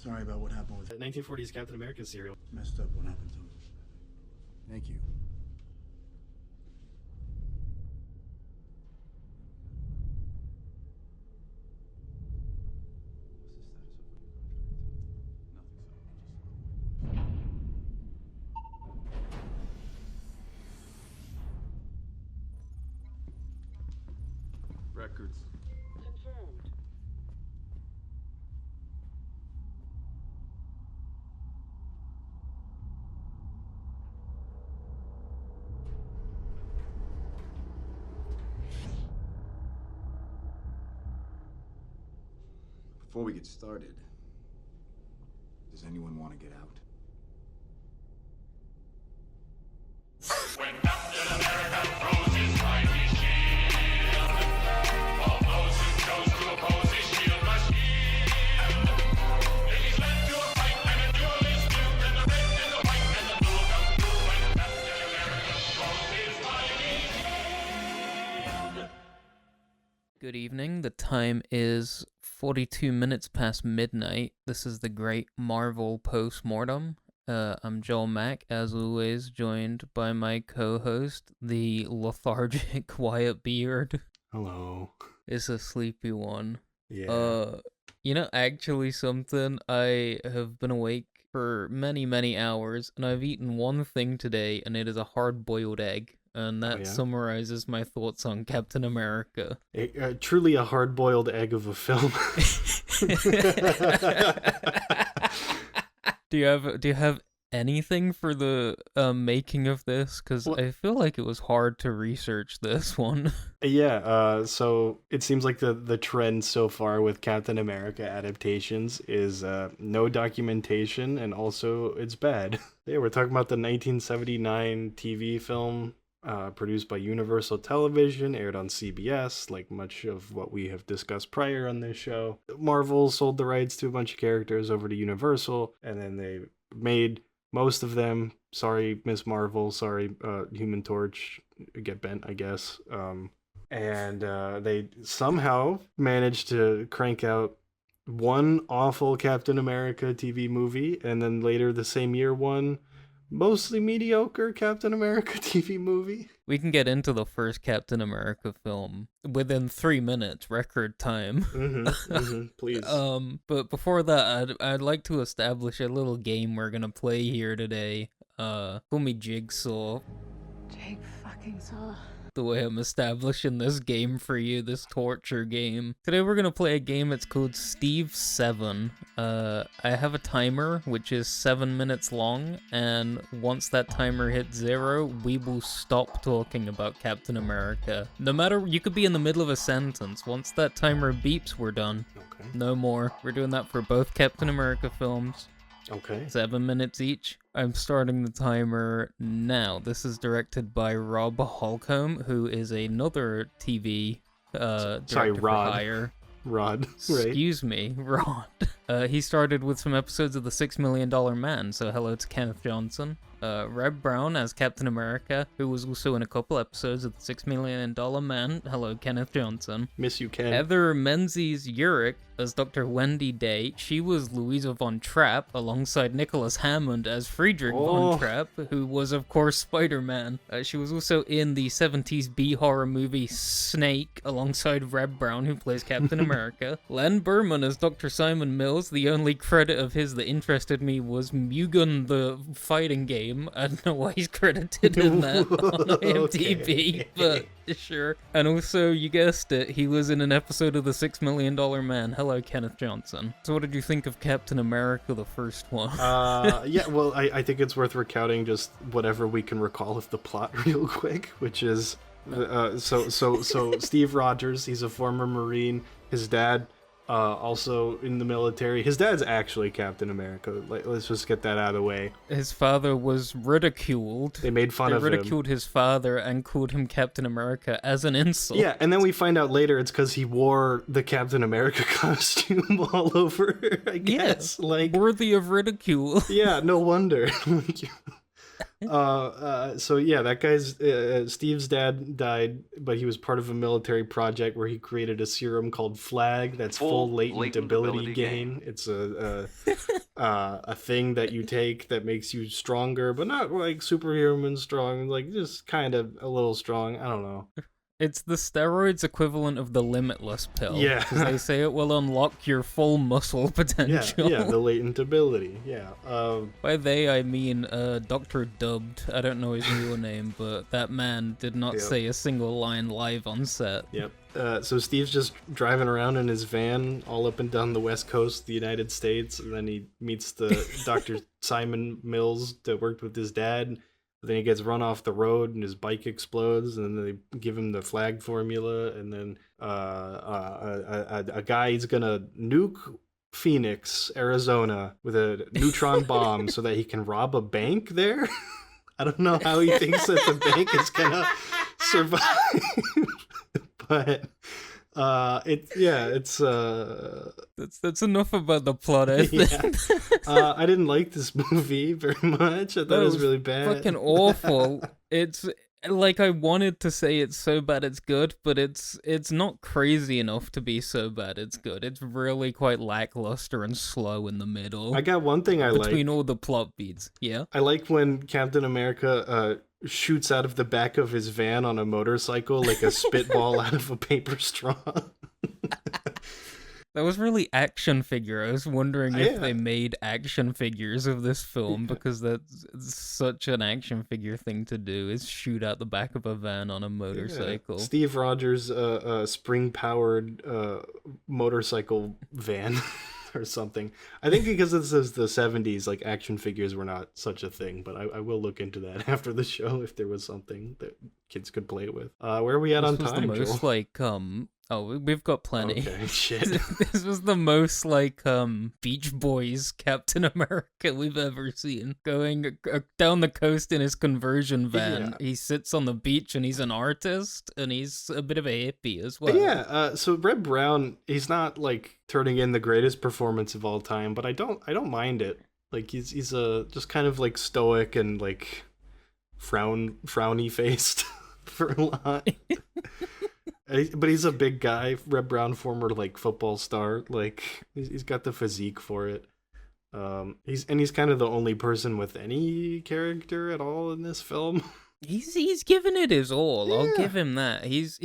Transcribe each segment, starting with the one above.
Sorry about what happened with The 1940s Captain America serial. messed up what happened to him. Thank you. Records. Confirmed. Before we get started, does anyone want to get out? When Captain America throws his mighty shield, all those who chose to oppose his shield must yield. It is led to a fight, and a duel is due, and the red and the white and the blue come through when Captain America throws his mighty shield. Good evening. The time is 42 minutes past midnight. This is the Great Marvel Post-Mortem. I'm Joel Mack, as always, joined by my co-host, the lethargic Wyatt Beard. Hello. It's a sleepy one. Yeah. Actually something, I have been awake for many, many hours, and I've eaten one thing today, and it is a hard-boiled egg. And that summarizes my thoughts on Captain America. Truly a hard-boiled egg of a film. Do you have anything for the making of this? Because I feel like it was hard to research this one. Yeah, so it seems like the trend so far with Captain America adaptations is no documentation, and also it's bad. Yeah, we're talking about the 1979 TV film produced by Universal Television, aired on CBS, like much of what we have discussed prior on this show. Marvel sold the rights to a bunch of characters over to Universal, and then they made most of them. Sorry, Miss Marvel. Sorry, Human Torch. Get bent, I guess. And they somehow managed to crank out one awful Captain America TV movie, and then later the same year one mostly mediocre Captain America TV movie. We can get into the first Captain America film within 3 minutes, record time. Please. But before that, I'd like to establish a little game we're gonna play here today. Call me Jigsaw. Jake fucking Saw. The way I'm establishing this game for you, this torture game. Today we're gonna play a game. It's called Steve 7. I have a timer which is 7 minutes long, and once that timer hits 0, we will stop talking about Captain America. No matter, you could be in the middle of a sentence. Once that timer beeps, we're done. Okay. No more. We're doing that for both Captain America films. Okay. 7 minutes each. I'm starting the timer now. This is directed by Rob Holcomb, who is another TV director for hire. Rod, right? Excuse me, Rod. He started with some episodes of The $6 Million Man, so hello to Kenneth Johnson. Reb Brown as Captain America, who was also in a couple episodes of The $6 Million Man. Hello, Kenneth Johnson. Miss you, Ken. Heather Menzies-Urich as Dr. Wendy Day. She was Louisa Von Trapp, alongside Nicholas Hammond as Friedrich Von Trapp, who was, of course, Spider-Man. She was also in the 70s B-horror movie Snake, alongside Reb Brown, who plays Captain America. Len Berman as Dr. Simon Mills. The only credit of his that interested me was Mugen the fighting game. I don't know why he's credited in that on IMDb, but sure. And also, you guessed it, he was in an episode of The $6 Million Man. Hello, Kenneth Johnson. So what did you think of Captain America, the first one? Yeah, well, I think it's worth recounting just whatever we can recall of the plot real quick, which is, so Steve Rogers, he's a former Marine. His dad, also in the military. His dad's actually Captain America. Let's just get that out of the way. His father was ridiculed. They made fun of him. They ridiculed his father and called him Captain America as an insult. Yeah, and then we find out later it's because he wore the Captain America costume all over, I guess. Yeah, worthy of ridicule. Yeah, no wonder. So yeah, that guy's Steve's dad died, but he was part of a military project where he created a serum called Flag that's full latent ability gain. It's a thing that you take that makes you stronger, but not like superhuman strong, like just kind of a little strong. I don't know. It's the steroids equivalent of the Limitless pill. Yeah. 'Cause they say it will unlock your full muscle Yeah, potential. yeah, the latent ability. Yeah. By they, I mean Dr. Dubbed. I don't know his real name, but that man did not Yep. say a single line live on set. Yep. So Steve's just driving around in his van all up and down the west coast of the United States, and then he meets the Dr. Simon Mills that worked with his dad. But then he gets run off the road and his bike explodes, and then they give him the Flag formula, and then a guy's gonna nuke Phoenix, Arizona with a neutron bomb so that he can rob a bank there. I don't know how he thinks that the bank is gonna survive. But it's That's enough about the plot, I think. yeah. I didn't like this movie very much. I thought it was really bad. Fucking awful. It's like I wanted to say it's so bad it's good, but it's not crazy enough to be so bad it's good. It's really quite lackluster and slow in the middle. I got one thing I like. Between all the plot beats, yeah. I like when Captain America shoots out of the back of his van on a motorcycle like a spitball out of a paper straw. That was really action figure. I was wondering if Yeah. they made action figures of this film, because that's such an action figure thing to do, is shoot out the back of a van on a motorcycle. Yeah. Steve Rogers' spring-powered motorcycle van or something. I think because this is the 70s, like action figures were not such a thing, but I will look into that after the show if there was something that kids could play with. Where are we at on This was time, the most Joel? like we've got plenty. Okay, shit. This was the most like Beach Boys Captain America we've ever seen. Going down the coast in his conversion van. Yeah. He sits on the beach and he's an artist and he's a bit of a hippie as well. Yeah, so Red Brown, he's not like turning in the greatest performance of all time, but I don't mind it. Like he's just kind of like stoic and like frowny faced for a lot. But he's a big guy. Red Brown, former like football star. Like he's got the physique for it. He's kind of the only person with any character at all in this film. He's given it his all. I'll Yeah. give him that. He's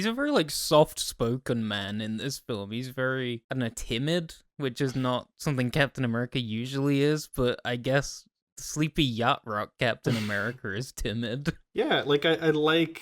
a very like soft-spoken man in this film. He's very, I don't know, timid, which is not something Captain America usually is, but I guess sleepy yacht rock Captain America is timid. Yeah, like I like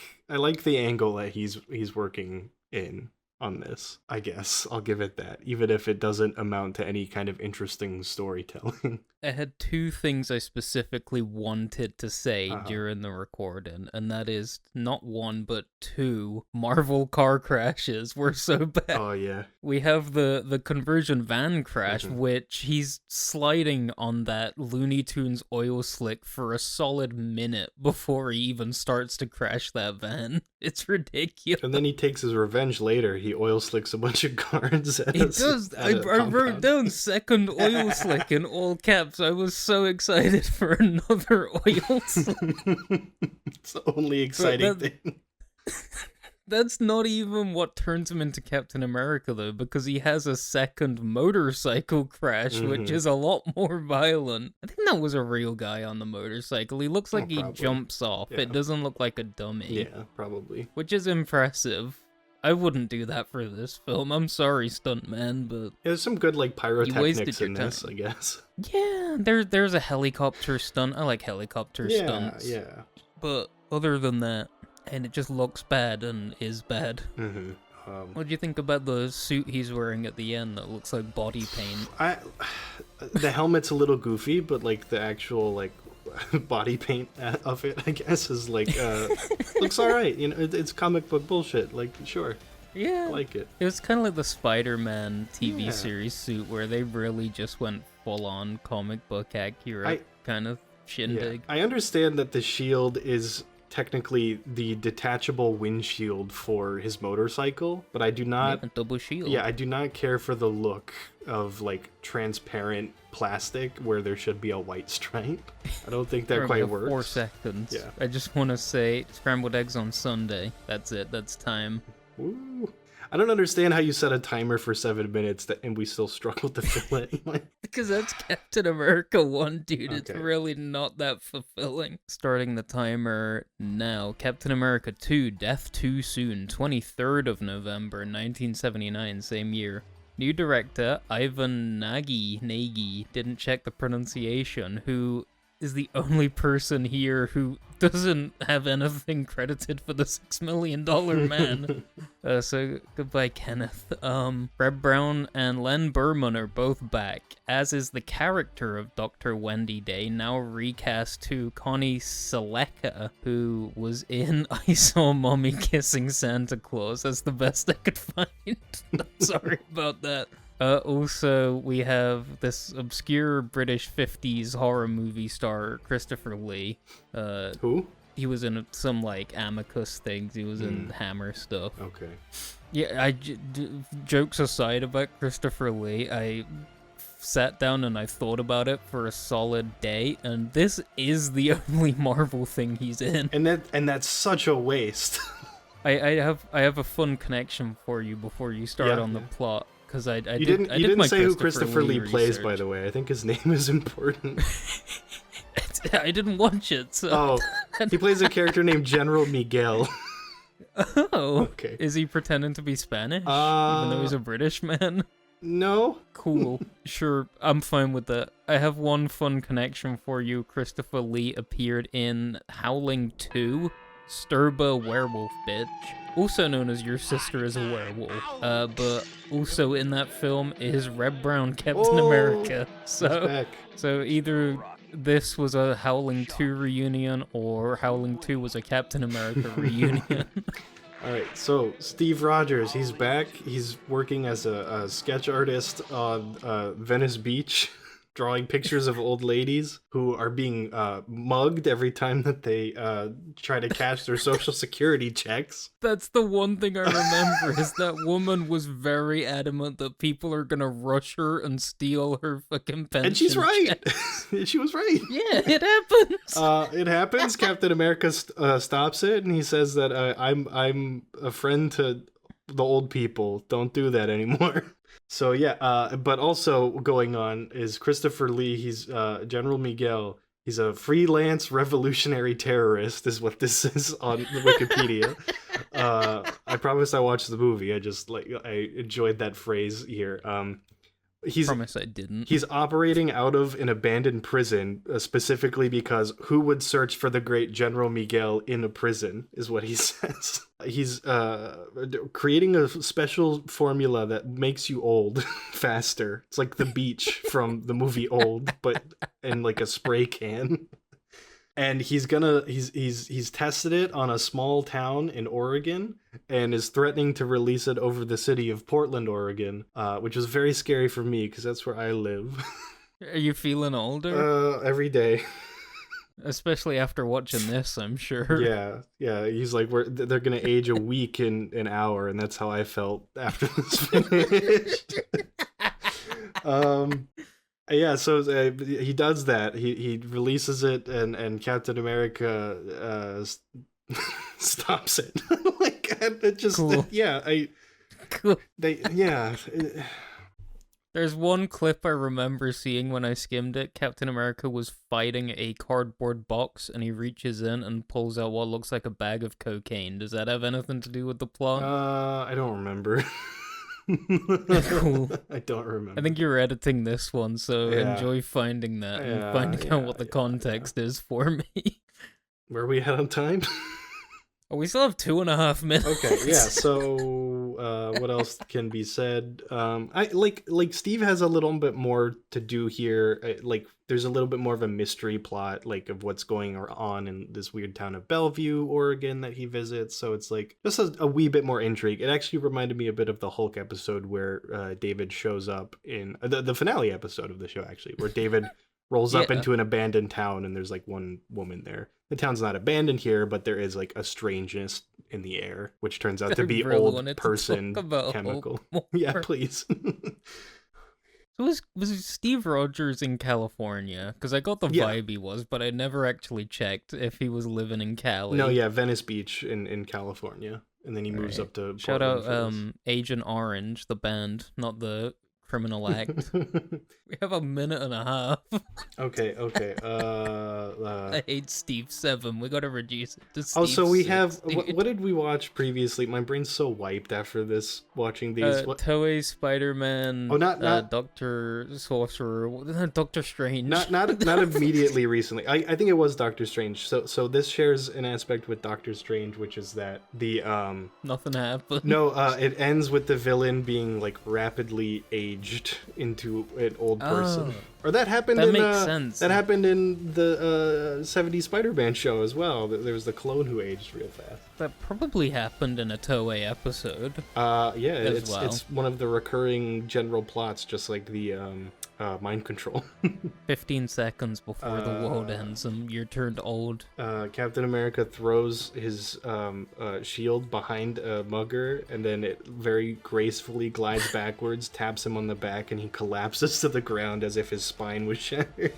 the angle that he's working in on this. I guess I'll give it that, even if it doesn't amount to any kind of interesting storytelling. I had two things I specifically wanted to say Uh-huh. during the recording, and that is not one but two Marvel car crashes were so bad. Oh yeah. We have the conversion van crash, Mhm. which he's sliding on that Looney Tunes oil slick for a solid minute before he even starts to crash that van. It's ridiculous. And then he takes his revenge later. He oil slicks a bunch of guards at He a, does. at I a wrote compound. down second oil slick in all caps. I was so excited for another oil slick. It's the only exciting that- thing. That's not even what turns him into Captain America, though, because he has a second motorcycle crash, which Mhm. is a lot more violent. I think that was a real guy on the motorcycle. He looks like he probably. jumps off. Yeah. It doesn't look like a dummy. Yeah, probably. Which is impressive. I wouldn't do that for this film. I'm sorry, stuntman, but Yeah, there's some good like pyrotechnics your in this, time. I guess. yeah, there's a helicopter stunt. I like helicopter Yeah, stunts. yeah. But other than that, and it just looks bad and is bad. Mm-hmm. What do you think about the suit he's wearing at the end that looks like body paint? The helmet's a little goofy, but like the actual like body paint of it, I guess, is like looks all right. You know, it's comic book bullshit. Like, sure, Yeah, I like it. it was kind of like the Spider-Man TV Yeah. series suit where they really just went full-on comic book accurate kind of Yeah, shindig. I understand that the shield is technically the detachable windshield for his motorcycle, but I do not. Yeah, double shield. Yeah, I do not care for the look of like transparent plastic where there should be a white stripe. I don't think that For quite about works. 4 seconds. Yeah. I just want to say scrambled eggs on Sunday. That's it. That's time. Ooh. I don't understand how you set a timer for 7 minutes and we still struggle to fill it. Because that's Captain America 1, dude. It's Okay. really not that fulfilling. Starting the timer now. Captain America 2, Death Too Soon, 23rd of November, 1979, same year. New director, Ivan Nagy, didn't check the pronunciation, who is the only person here who doesn't have anything credited for the $6 million man. So goodbye, Kenneth. Brett Brown and Len Berman are both back, as is the character of Dr. Wendy Day, now recast to Connie Sellecca, who was in I Saw Mommy Kissing Santa Claus. That's the best I could find. I'm sorry about that. Also, we have this obscure British 50s horror movie star, Christopher Lee. Who? He was in some, like, Amicus things. He was in Hammer stuff. Okay. Yeah, jokes aside about Christopher Lee, I sat down and I thought about it for a solid day, and this is the only Marvel thing he's in. And that's such a waste. I have a fun connection for you before you start on the plot. Because I didn't say who Christopher Lee plays, research. by the way. I think his name is important. I didn't watch it, so... Oh, he plays a character named General Miguel. Oh, Okay. Is he pretending to be Spanish? Even though he's a British man? No. Cool. Sure, I'm fine with that. I have one fun connection for you. Christopher Lee appeared in Howling 2, Sturba Werewolf Bitch, also known as Your Sister is a Werewolf. But also in that film is Red Brown Captain America. So either this was a Howling 2 reunion or Howling 2 was a Captain America reunion. Alright, so Steve Rogers, he's back. He's working as a sketch artist on Venice Beach, drawing pictures of old ladies who are being mugged every time that they try to cash their social security checks. That's the one thing I remember, is that woman was very adamant that people are gonna rush her and steal her fucking pension. And she's right. checks. She was right. Yeah, it happens. It happens. Captain America stops it, and he says that I'm a friend to the old people. Don't do that anymore. So yeah, but also going on is Christopher Lee. He's General Miguel. He's a freelance revolutionary terrorist, is what this is on the Wikipedia. I promise I watched the movie. I enjoyed that phrase here. Promise I didn't. He's operating out of an abandoned prison, specifically because who would search for the great General Miguel in a prison, is what he says. He's creating a special formula that makes you old faster. It's like the beach from the movie Old, but in like a spray can. And he's tested it on a small town in Oregon and is threatening to release it over the city of Portland, Oregon, which was very scary for me because that's where I live. Are you feeling older? Every day. Especially after watching this, I'm sure. Yeah. He's like, they're gonna age a week in an hour, and that's how I felt after this finished. Yeah, so he does that. He releases it, and Captain America stops it. Like, it just cool. Cool. There's one clip I remember seeing when I skimmed it. Captain America was fighting a cardboard box, and he reaches in and pulls out what looks like a bag of cocaine. Does that have anything to do with the plot? I don't remember. Cool. I don't remember. I think you're editing this one, so enjoy finding that and finding out what the context is for me. Where are we at on time? Oh, we still have 2.5 minutes. Okay, yeah. So, what else can be said? I like Steve has a little bit more to do here. Like, there's a little bit more of a mystery plot, like of what's going on in this weird town of Bellevue, Oregon, that he visits. So it's like just a wee bit more intrigue. It actually reminded me a bit of the Hulk episode where David shows up in the finale episode of the show, actually, where David rolls up Yeah. into an abandoned town, and there's like one woman there. The town's not abandoned here, but there is like a strangeness in the air, which turns out to I be really old wanted to person talk about chemical. Hope Yeah, more. please. So was Steve Rogers in California? Because I got the Yeah. vibe he was, but I never actually checked if he was living in Cali. No, yeah, Venice Beach in California, and then he moves Right. up to Shout Portland out for this. Agent Orange, the band, not the criminal act. We have a minute and a half. Okay. I hate Steve 7. We gotta reduce it to Steve Oh, so we 6, have dude. what did we watch previously? My brain's so wiped after this watching these. Toei Spider-Man. Oh, not- Doctor Sorcerer. Doctor Strange. Not immediately recently. I think it was Doctor Strange. So this shares an aspect with Doctor Strange, which is that the Nothing happened. no it ends with the villain being like rapidly aged into an old person. Oh. Or that happened That in makes sense. that happened in the 70s Spider-Man show as well. There was the clone who aged real fast. That probably happened in a Toei episode. Yeah, As well. it's one of the recurring general plots, just like the mind control. 15 seconds before the world ends and you're turned old. Captain America throws his shield behind a mugger, and then it very gracefully glides backwards, taps him on the back, and he collapses to the ground as if his spine was shattered.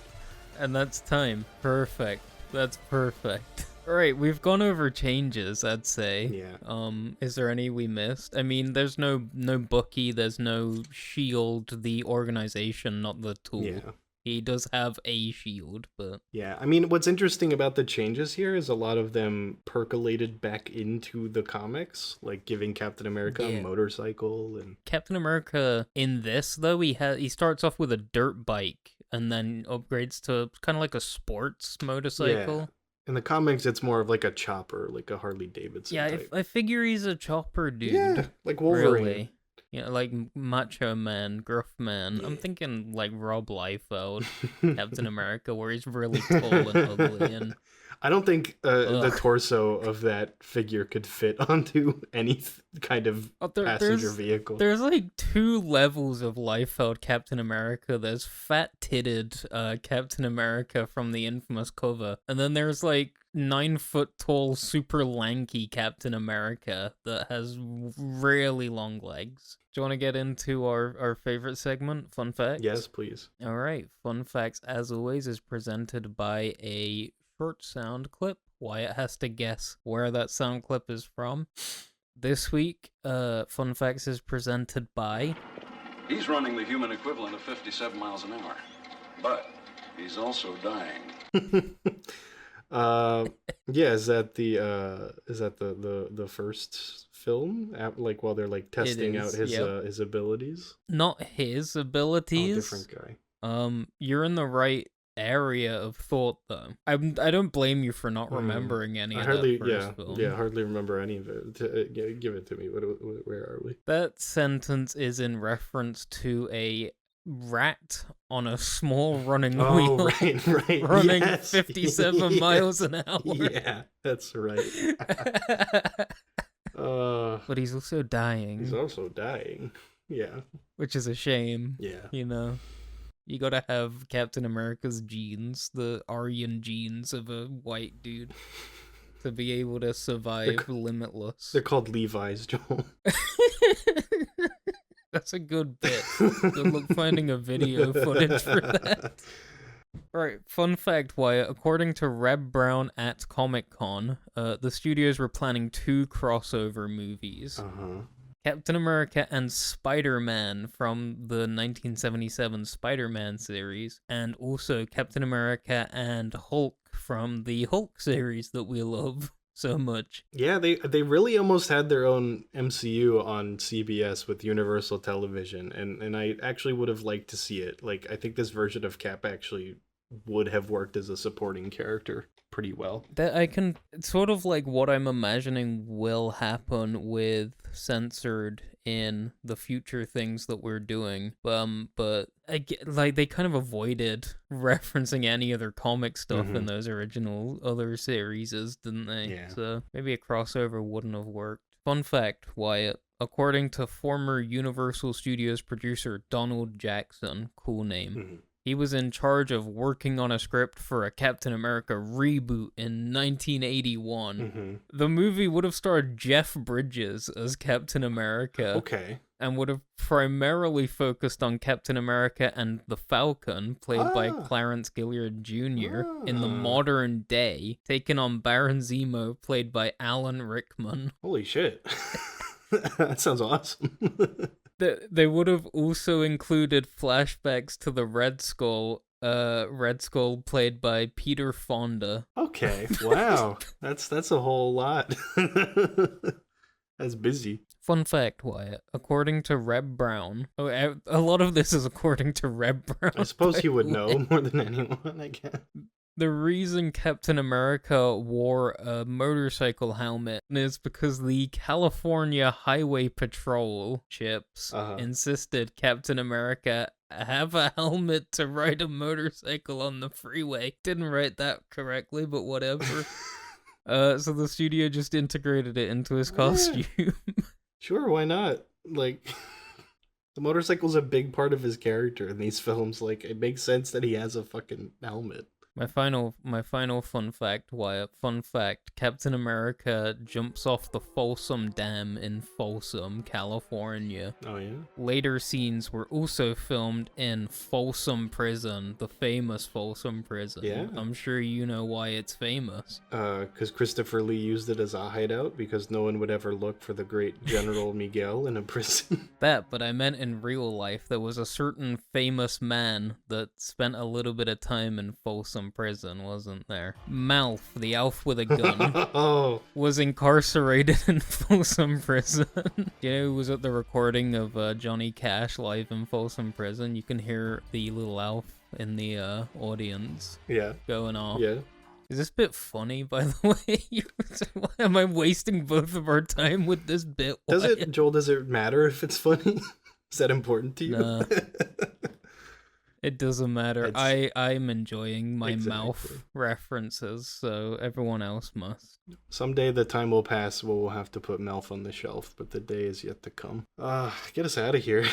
And that's time. Perfect. That's perfect. Alright, we've gone over changes, I'd say. Yeah. Is there any we missed? I mean, there's no Bucky, there's no shield, the organization, not the tool. Yeah. He does have a shield, but Yeah, I mean, what's interesting about the changes here is a lot of them percolated back into the comics, like giving Captain America Yeah. a motorcycle and Captain America in this though, he starts off with a dirt bike and then upgrades to kind of like a sports motorcycle. in the comics it's more of like a chopper, like a Harley Davidson Yeah, type. I figure he's a chopper dude. Yeah, like Wolverine. Really. Yeah, like Macho Man, Gruff Man. I'm Yeah. thinking like Rob Liefeld, Captain America, where he's really tall and ugly. And I don't think the Ugh. torso of that figure could fit onto any kind of passenger vehicle. there's like two levels of Liefeld Captain America. There's fat-titted Captain America from the infamous cover, and then there's like 9-foot tall, super lanky Captain America that has really long legs. Do you want to get into our favorite segment, Fun Facts? Yes, please. All right, Fun Facts, as always, is presented by a short sound clip. Wyatt has to guess where that sound clip is from. This week, Fun Facts is presented by... He's running the human equivalent of 57 miles an hour, but he's also dying. Yeah, is that the first film? Like while they're like testing out is, his yep. his abilities? Not his Oh, abilities. different guy. You're in the right area of thought, though. I don't blame you for not Mm. remembering any I of hardly, that first film. hardly remember any of it. Give it to me. Where are we? That sentence is in reference to a rat on a small running Oh, wheel right, running yes, 57 miles an hour. Yeah, that's right. But he's also dying, He's also dying. Yeah, which is a shame. yeah. You know, you gotta have Captain America's genes, the Aryan genes of a white dude, to be able to survive Limitless. They're called Levi's, Joel. That's a good bit. Good luck finding a video footage for that. Right, fun fact, Wyatt. According to Reb Brown at Comic-Con, the studios were planning 2 crossover movies. Uh-huh. Captain America and Spider-Man from the 1977 Spider-Man series, and also Captain America and Hulk from the Hulk series that we love so much. Yeah, they really almost had their own MCU on CBS with Universal Television, and I actually would have liked to see it. Like, I think this version of Cap actually would have worked as a supporting character pretty well. That I can sort of like what I'm imagining will happen with Censored in the future things that we're doing. But I get, like they kind of avoided referencing any other comic stuff in those original other series, didn't they? Yeah. So maybe a crossover wouldn't have worked. Fun fact, Wyatt. According to former Universal Studios producer Donald Jackson, cool name, He was in charge of working on a script for a Captain America reboot in 1981. The movie would have starred Jeff Bridges as Captain America. Okay. And would have primarily focused on Captain America and the Falcon, played by Clarence Gilliard Jr., in the modern day, taking on Baron Zemo, played by Alan Rickman. Holy shit. That sounds awesome. They would have also included flashbacks to the Red Skull played by Peter Fonda. Okay, wow. That's a whole lot. That's busy. Fun fact, Wyatt, according to Reb Brown, a lot of this is according to Reb Brown. I suppose he would know more than anyone, I guess. The reason Captain America wore a motorcycle helmet is because the California Highway Patrol ships insisted Captain America have a helmet to ride a motorcycle on the freeway. Didn't write that correctly, but whatever. So the studio just integrated it into his costume. Sure, why not? Like, the motorcycle's a big part of his character in these films. Like, it makes sense that he has a fucking helmet. My final fun fact, Wyatt. Fun fact, Captain America jumps off the Folsom Dam in Folsom, California. Oh, yeah? Later scenes were also filmed in Folsom Prison, the famous Folsom Prison. Yeah. I'm sure you know why it's famous. Because Christopher Lee used it as a hideout, because no one would ever look for the great General Miguel in a prison. That, but I meant in real life, there was a certain famous man that spent a little bit of time in Folsom Prison, wasn't there? Malf, the elf with a gun, was incarcerated in Folsom Prison. You know who was at the recording of Johnny Cash live in Folsom Prison? You can hear the little elf in the audience going off. Yeah. Is this bit funny, by the way? Why am I wasting both of our time with this bit? Does it matter if it's funny? Is that important to you? Nah. It doesn't matter. I'm enjoying my mouth references, so everyone else must. Someday the time will pass where we'll have to put Melf on the shelf, but the day is yet to come. Get us out of here.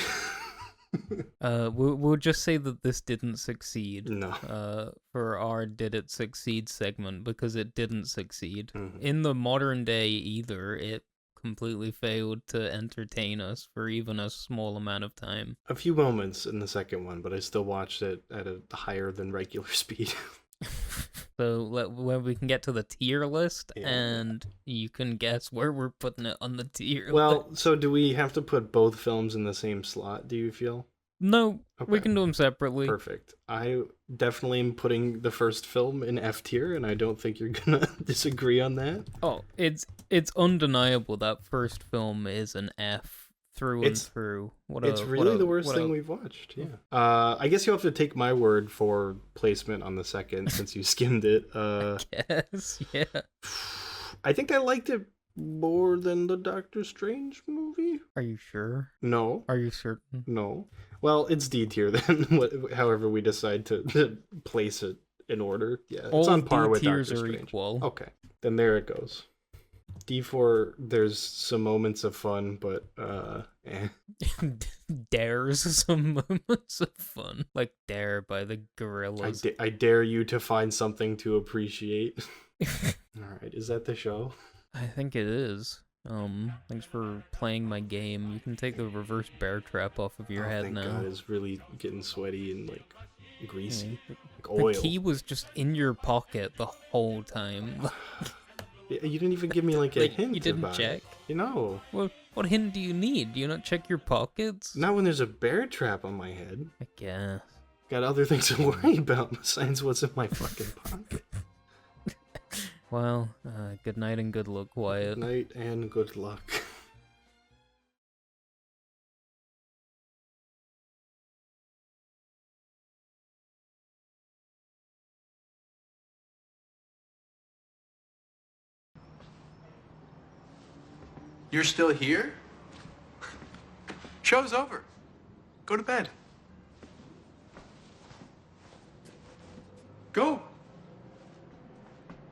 We'll just say that this didn't succeed. No. For our Did It Succeed segment, because it didn't succeed. Mm-hmm. In the modern day either, it completely failed to entertain us for even a small amount of time. A few moments in the second one, but I still watched it at a higher than regular speed. So when we can get to the tier list, and you can guess where we're putting it on the tier list. Well, so do we have to put both films in the same slot, do you feel? No, we Okay. can do them separately. Perfect. I definitely am putting the first film in F tier, and I don't think you're gonna disagree on that. Oh, it's undeniable that first film is an F through and through. It's really the worst thing we've watched. Yeah. I guess you'll have to take my word for placement on the second since you skimmed it. Yes, yeah. I think I liked it more than the Doctor Strange movie. Are you sure? No. Are you certain? No. Well, it's D tier then. However we decide to place it in order. Yeah, it's on par with Doctor tiers are Strange. equal. Okay, then there it goes. D4, there's some moments of fun, but Dare's some moments of fun, like Dare by the Gorillas. I dare you to find something to appreciate. All right, is that the show? I think it is. Thanks for playing my game. You can take the reverse bear trap off of your head thank now. God, it's really getting sweaty and like greasy, Yeah. like oil. The key was just in your pocket the whole time. Yeah, you didn't even give me like a Like, hint. you didn't about check? it. You know, Well, what hint do you need? Do you not check your pockets? not when there's a bear trap on my head. I guess. Got other things to worry about besides what's in my fucking pocket. Well, good night and good luck, Wyatt. Good night and good luck. You're still here? Show's over. Go to bed. Go.